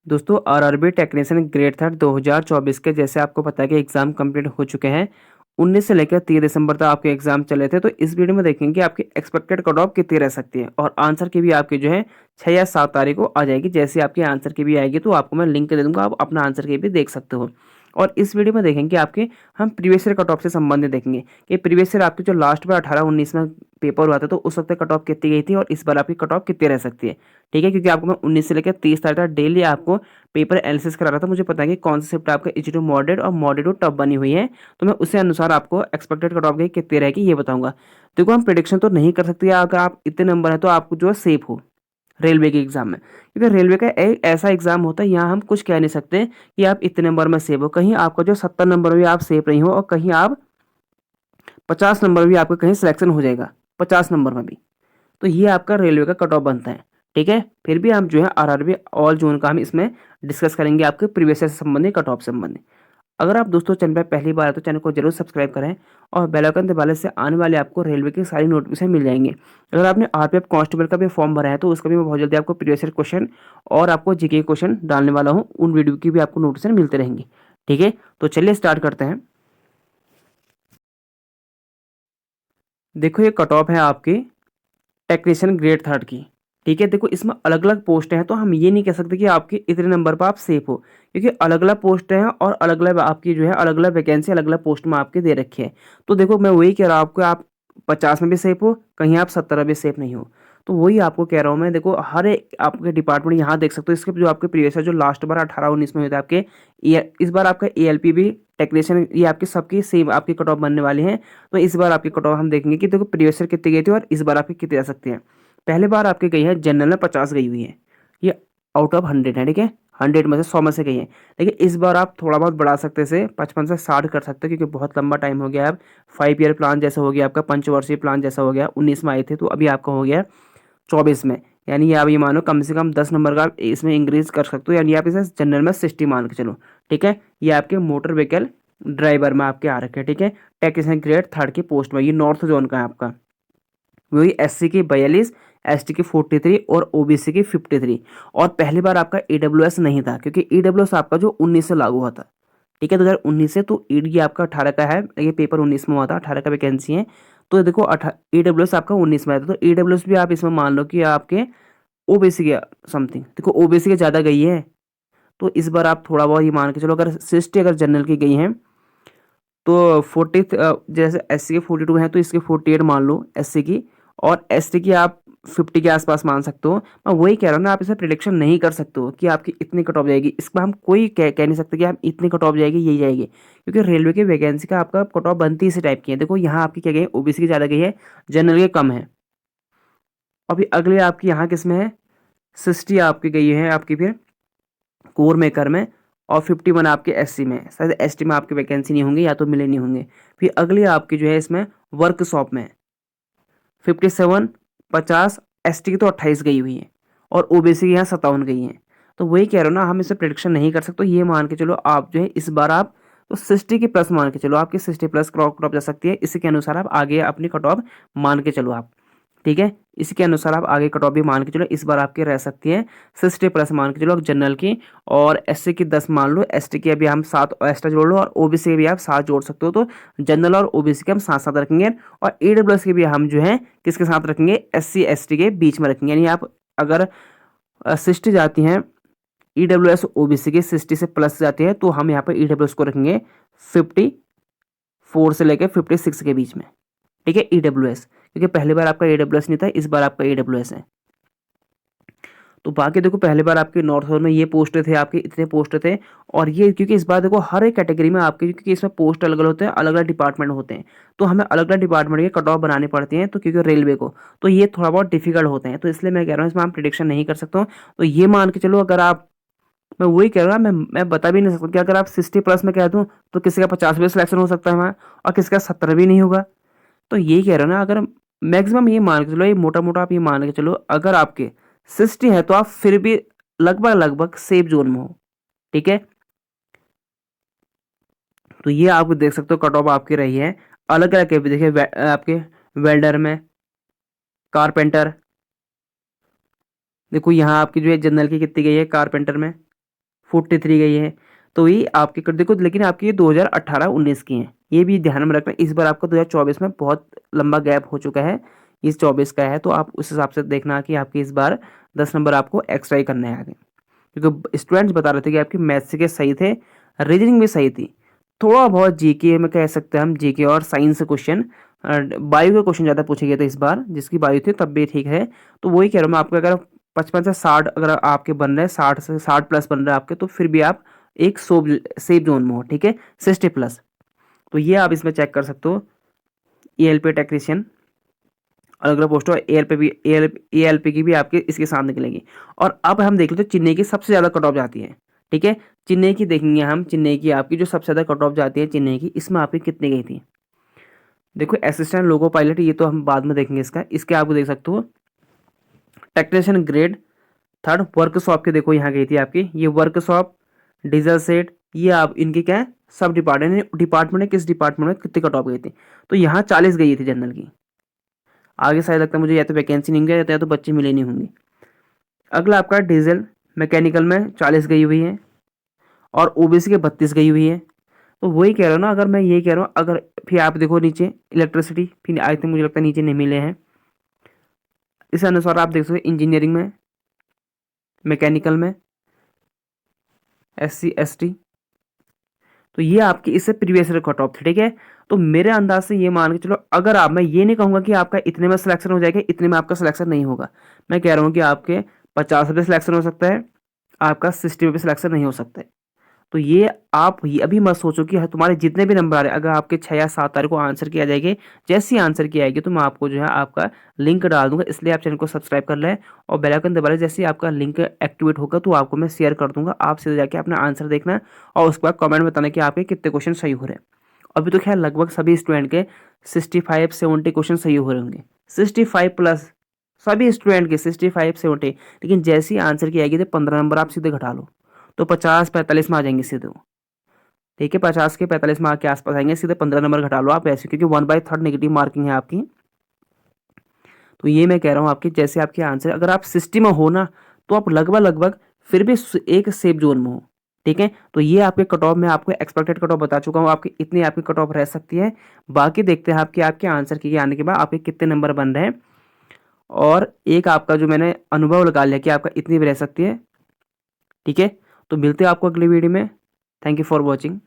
दोस्तों RRB technician grade third 2024 के जैसे आपको पता है कि एग्जाम कंप्लीट हो चुके हैं। 19 से लेकर 30 दिसंबर तक आपके एग्जाम चले थे। तो इस वीडियो में देखेंगे कि आपकी एक्सपेक्टेड कट ऑफ कितनी रह सकती है और आंसर की भी आपकी जो है 6 या 7 तारीख को आ जाएगी। जैसे आपकी आंसर की भी आएगी तो आपको मैं लिंक दे दूंगा, आप अपना आंसर की भी देख सकते हो। और इस वीडियो में देखेंगे कि आपके हम प्रीवियस ईयर कट ऑफ से संबंधित देखेंगे कि प्रीवियस ईयर आपकी जो लास्ट बार 18-19 में पेपर हुआ था तो उस वक्त कट ऑफ कितनी गई थी और इस बार आपकी कट ऑफ कितनी रह सकती है। ठीक है, क्योंकि आपको मैं 19 से लेकर 30 तारीख तक डेली आपको पेपर एनालिसिस करा रहा था। मुझे पता है कि कौन सा शिफ्ट आपका इजी टू मॉडरेट और मॉडरेट टू टफ बनी हुई है, तो मैं उसी अनुसार आपको एक्सपेक्टेड कट ऑफ गई कितनी रहेगी ये बताऊंगा। देखो हम प्रिडिक्शन तो नहीं कर सकते अगर आप इतने नंबर है तो आपको जो है सेफ हो रेलवे के एग्जाम में, क्योंकि रेलवे का एक ऐसा एग्जाम होता है यहाँ हम कुछ कह नहीं सकते कि आप इतने नंबर में सेव हो। कहीं आपका जो 70 नंबर में भी आप सेफ नहीं हो और कहीं आप 50 नंबर में भी आपका कहीं सिलेक्शन हो जाएगा, 50 नंबर में भी। तो ये आपका रेलवे का कट ऑफ बनता है। ठीक है, फिर भी हम जो है आरआरबी ऑल जोन का हम इसमें डिस्कस करेंगे आपके प्रीवियस से संबंधित कट ऑफ से संबंधित। अगर आप दोस्तों चैनल पर पहली बार है तो चैनल को जरूर सब्सक्राइब करें और बेल आइकन दबाने से आने वाले आपको रेलवे की सारी नोटिफिकेशन मिल जाएंगे। अगर आपने आरपीएफ कांस्टेबल का भी फॉर्म भरा है तो उसका भी मैं बहुत जल्दी आपको प्रीवियस ईयर क्वेश्चन और आपको जीके क्वेश्चन डालने वाला हूँ, उन वीडियो की भी आपको नोटिफिकेशन मिलते रहेंगे। ठीक है, तो चलिए स्टार्ट करते हैं। देखो ये कट ऑफ है आपकी टेक्नीशियन ग्रेड थर्ड की। ठीक है, देखो इसमें अलग अलग पोस्ट हैं तो हम ये नहीं कह सकते कि आपके इतने नंबर पर आप सेफ हो, क्योंकि अलग अलग पोस्ट हैं और अलग अलग आपकी जो है अलग अलग वैकेंसी अलग अलग पोस्ट में आपके दे रखी है। तो देखो मैं वही कह रहा हूँ आपको, आप 50 में भी सेफ हो, कहीं आप 70 में भी सेफ नहीं हो। तो वही आपको कह रहा हूँ मैं। देखो हर एक आपके डिपार्टमेंट यहाँ देख सकते हो, इसके जो आपके प्रीवियस है जो लास्ट बार 18-19 में हुए थे आपके, इस बार आपका एएलपी भी टेक्नीशियन ये आपकी सबकी सेम आपकी कट ऑफ बनने वाली है। तो इस बार आपकी कट ऑफ हम देखेंगे कि देखो प्रीवियस ईयर कितनी गई थी और इस बार आपकी कितनी आ सकती है। पहले बार आपकी गई है जनरल में 50 गई हुई है, ये आउट ऑफ 100 है। ठीक है, 100 में से 100 में से गई है। लेकिन इस बार आप थोड़ा बहुत बढ़ा सकते से 55 से 60 कर सकते हो, क्योंकि बहुत लंबा टाइम हो गया। अब 5 ईयर प्लान जैसा हो गया आपका, पंचवर्षीय प्लान जैसा हो गया। 19 में आए थे तो अभी आपका हो गया 24 में, यानी आप ये मानो कम से कम 10 नंबर का आप इसमें इंक्रीज कर सकते हो, यानी आप इसे जनरल में 60 मान के चलो। ठीक है, ये आपके मोटर व्हीकल ड्राइवर में आपके आ रखे हैं। ठीक है, टेक्नीशियन ग्रेड थर्ड की पोस्ट में, ये नॉर्थ जोन का है आपका। वही एससी की 42, एसटी की 43 और ओबीसी की 53। और पहली बार आपका ईडब्ल्यूएस नहीं था, क्योंकि ईडब्ल्यूएस आपका जो 19 से लागू हुआ था। ठीक है, 2019 से, तो ईडी आपका 18 का है, ये पेपर 19 में हुआ था, 18 का वैकेंसी है। तो देखो ईडब्ल्यूएस आपका 19 में आया था, तो ईडब्ल्यूएस भी आप इसमें मान लो कि आपके ओबीसी के समथिंग, देखो ओबीसी के ज़्यादा गई है। तो इस बार आप थोड़ा बहुत ये मान के चलो, अगर 60 अगर जनरल की गई है तो 40, जैसे एससी के 42 हैं तो इसके 48 मान लो एससी की, और एसटी की आप 50 के आसपास मान सकते हो। मैं वही कह रहा हूँ ना, आप इसे प्रिडिक्शन नहीं कर सकते हो कि आपकी इतनी कट ऑफ जाएगी। इसमें हम कोई कह नहीं सकते कि हम इतनी कट ऑफ जाएगी यही जाएगी, क्योंकि रेलवे की वैकेंसी का आपका कट ऑफ बनती इसी टाइप की है। देखो यहाँ आपकी क्या गई है, ओबीसी की ज़्यादा गई है, जनरल के कम है। अभी अगले आपकी यहाँ किस में है, 60 आपकी गई है आपकी फिर कोर मेकर में, और 51 आपके एससी में। शायद एसटी में आपके वैकेंसी नहीं होंगे या तो मिले नहीं होंगे। फिर अगली आपकी जो है इसमें वर्कशॉप में 57, 50, एसटी की तो 28 गई हुई है और ओबीसी की यहाँ 57 गई है। तो वही कह रहा हूँ ना, हम इसे प्रिडिक्शन नहीं कर सकते। ये मान के चलो आप जो है इस बार आप तो 60 के प्लस मान के चलो, आपकी 60 प्लस कट ऑफ जा सकती है। इसी के अनुसार आप आगे अपनी कट ऑफ मान के चलो आप। ठीक है, इसी के अनुसार आप आगे कट ऑफ भी मान के चलो, इस बार आपकी रह सकती है 60 प्लस मान के चलो जनरल की, और एससी की 10 मान लो, एसटी की अभी हम 7 एक्स्ट्रा जोड़ लो, और ओबीसी के भी आप 7 जोड़ सकते हो। तो जनरल और ओबीसी के हम साथ साथ रखेंगे, और ईडब्ल्यूएस के भी हम जो है किसके साथ रखेंगे, एससी एसटी के बीच में रखेंगे। यानी आप अगर 60 जाती हैं ईडब्ल्यूएस ओबीसी की, 60 से प्लस जाती है तो हम यहाँ पर ईडब्ल्यूएस को रखेंगे 54 से लेकर 56 के बीच में। ठीक है, ईडब्ल्यूएस, क्योंकि पहली बार आपका ईडब्ल्यूएस नहीं था, इस बार आपका ईडब्ल्यूएस है। तो बाकी देखो पहली बार आपके नॉर्थ जोन में ये पोस्ट थे आपके, इतने पोस्ट थे। और ये क्योंकि इस बार देखो हर एक कैटेगरी में आपके, क्योंकि इसमें पोस्ट अलग अलग होते हैं, अलग अलग डिपार्टमेंट होते हैं, तो हमें अलग अलग डिपार्टमेंट के कट ऑफ बनाने पड़ते हैं। तो क्योंकि रेलवे को तो ये थोड़ा बहुत डिफिकल्ट होते हैं, तो इसलिए मैं कह रहा हूँ इसमें हम प्रिडिक्शन नहीं कर सकता हूँ। तो ये मान के चलो, अगर आप, मैं वही कह रहा हूँ, मैं बता भी नहीं सकता कि अगर आप 60 प्लस में कह दूँ तो किसी का 50 भी सिलेक्शन हो सकता है हमारा, और किसी का 70 भी नहीं होगा। तो यही कह रहा हूँ ना, अगर मैक्सिमम ये मान के चलो, ये मोटा मोटा आप ये मान के चलो, अगर आपके 60 है तो आप फिर भी लगभग लगभग सेफ जोन में हो। ठीक है, तो ये आप देख सकते हो कट ऑफ आपकी रही है अलग अलग के भी। देखिए आपके वेल्डर में, कारपेंटर, देखो यहाँ आपकी जो है जनरल की कितनी गई है कारपेंटर में, 43 गई है। तो ये आपके कर देखो, लेकिन आपकी ये 2018-19 की हैं, ये भी ध्यान में रखना। इस बार आपका 2024 में बहुत लंबा गैप हो चुका है, इस 24 का है, तो आप उस हिसाब से देखना कि आपकी इस बार 10 नंबर आपको एक्स्ट्रा ही करने हैं आगे, क्योंकि स्टूडेंट्स बता रहे थे कि आपकी मैथ्स के सही थे, रीजनिंग भी सही थी, थोड़ा बहुत जीके में कह सकते हैं हम, जीके और साइंस क्वेश्चन, बायो के क्वेश्चन ज़्यादा पूछे गए थे इस बार, जिसकी बायो थी तब भी ठीक है। तो वही कह रहा हूँ मैं आपको, अगर 55 से 60 अगर आपके बन रहे हैं, 60 से 60 प्लस बन रहे हैं आपके, तो फिर भी आप एक सेफ जोन में हो, ठीक है, 60 प्लस। तो ये आप इसमें चेक कर सकते हो। ELP टेक्नीशियन अलग अलग पोस्ट और ALP की भी आपके इसके सामने निकलेगी। और अब हम देख लेते हैं चेन्नई की सबसे ज़्यादा कट ऑफ जाती है, ठीक है, चेन्नई की देखेंगे हम, चेन्नई की आपकी जो सबसे ज़्यादा कट ऑफ जाती है चेन्नई की, इसमें आपकी कितनी गई थी। देखो असिस्टेंट लोको पायलट, ये तो हम बाद में देखेंगे इसका, इसके आपको देख सकते हो टेक्नीशियन ग्रेड थर्ड वर्कशॉप के, देखो यहाँ गई थी आपकी ये वर्कशॉप, डीजल सेट, ये आप इनके क्या है सब डिपार्टमेंट है, किस डिपार्टमेंट में कितनी कट ऑफ गई थी। तो यहाँ 40 गई थी जनरल की, आगे शायद लगता है मुझे या तो वैकेंसी नहीं गया या तो बच्चे मिले नहीं होंगे। अगला आपका डीजल मैकेनिकल में 40 गई हुई है, और ओबीसी के 32 गई हुई है। तो वही कह रहा हूँ ना, अगर मैं ये कह रहा हूँ, अगर फिर आप देखो नीचे इलेक्ट्रिसिटी, फिर आई थिंक मुझे लगता है नीचे नहीं मिले हैं। इस अनुसार आप देख सकते हो इंजीनियरिंग में, मैकेनिकल में, SC ST, तो ये आपकी इससे प्रीवियस ईयर कट ऑफ थी, ठीक है। तो मेरे अंदाज से ये मान के चलो, अगर आप, मैं ये नहीं कहूँगा कि आपका इतने में सिलेक्शन हो जाएगा, इतने में आपका सिलेक्शन नहीं होगा, मैं कह रहा हूँ कि आपके 50 पे सिलेक्शन हो सकता है, आपका 60 पे सिलेक्शन नहीं हो सकता है। तो ये आप ये अभी मत सोचो कि तुम्हारे जितने भी नंबर आ रहे हैं, अगर आपके 6 या 7 तारीख को आंसर किया जाएगी, जैसे ही आंसर किया आएगी तो मैं आपको जो है आपका लिंक डाल दूंगा, इसलिए आप चैनल को सब्सक्राइब कर लें और बेल आइकन दबा लें। जैसे ही आपका लिंक एक्टिवेट होगा तो आपको मैं शेयर कर दूंगा, आप सीधे जाके अपना आंसर देखना है और उसके बाद कमेंट में बताना कि आपके कितने क्वेश्चन सही हो रहे हैं। अभी तो खैर लगभग सभी स्टूडेंट के 65-70 क्वेश्चन सही हो रहे होंगे, 65 प्लस सभी स्टूडेंट के 65-70, लेकिन जैसे ही आंसर की आएगी तो 15 नंबर आप सीधे घटा लो, तो 50-45 में आ जाएंगे सीधे वो, ठीक है, 50 के 45 मार्क के आसपास आएंगे, सीधे 15 नंबर घटा लो आप ऐसे, क्योंकि 1/3 नेगेटिव मार्किंग है आपकी। तो ये मैं कह रहा हूँ आपकी, जैसे आपके आंसर अगर आप 60 में हो ना, तो आप लगभग लगभग फिर भी एक सेफ जोन में हो, ठीक है। तो ये आपके कट ऑफ में आपको एक्सपेक्टेड कट ऑफ बता चुका हूँ, आपकी इतनी आपकी कट ऑफ रह सकती है। बाकी देखते हैं आपके आपके आंसर के आने के बाद आपके कितने नंबर बन रहे हैं, और एक आपका जो मैंने अनुभव लगा लिया कि आपका इतनी भी रह सकती है, ठीक है। तो मिलते हैं आपको अगली वीडियो में। Thank you for watching.